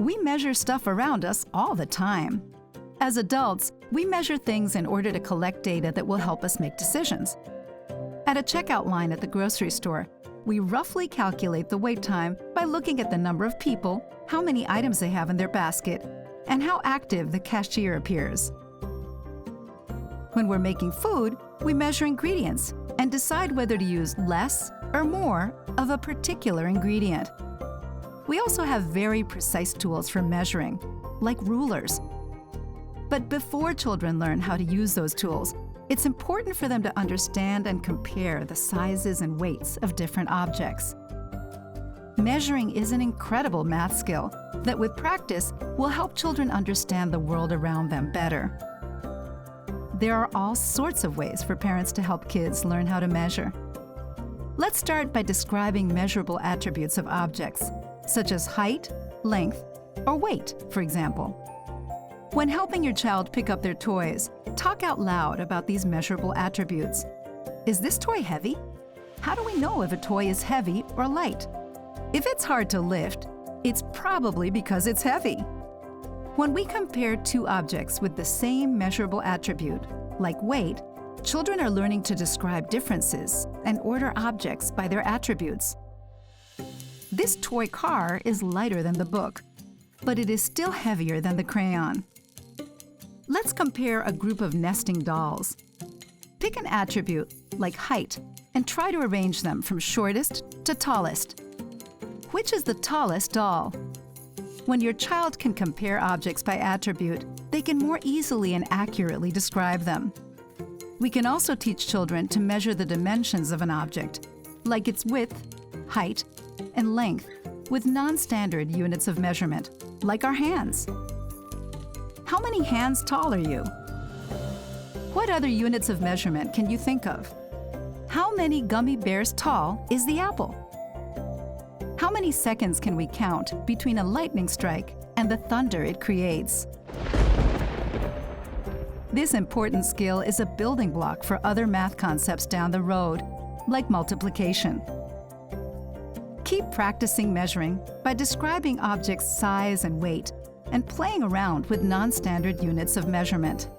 We measure stuff around us all the time. As adults, we measure things in order to collect data that will help us make decisions. At a checkout line at the grocery store, we roughly calculate the wait time by looking at the number of people, how many items they have in their basket, and how active the cashier appears. When we're making food, we measure ingredients and decide whether to use less or more of a particular ingredient. We also have very precise tools for measuring, like rulers. But before children learn how to use those tools, it's important for them to understand and compare the sizes and weights of different objects. Measuring is an incredible math skill that, with practice, will help children understand the world around them better. There are all sorts of ways for parents to help kids learn how to measure. Let's start by describing measurable attributes of objects, such as height, length, or weight, for example. When helping your child pick up their toys, talk out loud about these measurable attributes. Is this toy heavy? How do we know if a toy is heavy or light? If it's hard to lift, it's probably because it's heavy. When we compare two objects with the same measurable attribute, like weight, children are learning to describe differences and order objects by their attributes. This toy car is lighter than the book, but it is still heavier than the crayon. Let's compare a group of nesting dolls. Pick an attribute, like height, and try to arrange them from shortest to tallest. Which is the tallest doll? When your child can compare objects by attribute, they can more easily and accurately describe them. We can also teach children to measure the dimensions of an object, like its width, height, and length, with non-standard units of measurement, like our hands. How many hands tall are you? What other units of measurement can you think of? How many gummy bears tall is the apple? How many seconds can we count between a lightning strike and the thunder it creates? This important skill is a building block for other math concepts down the road, like multiplication. Keep practicing measuring by describing objects' size and weight and playing around with non-standard units of measurement.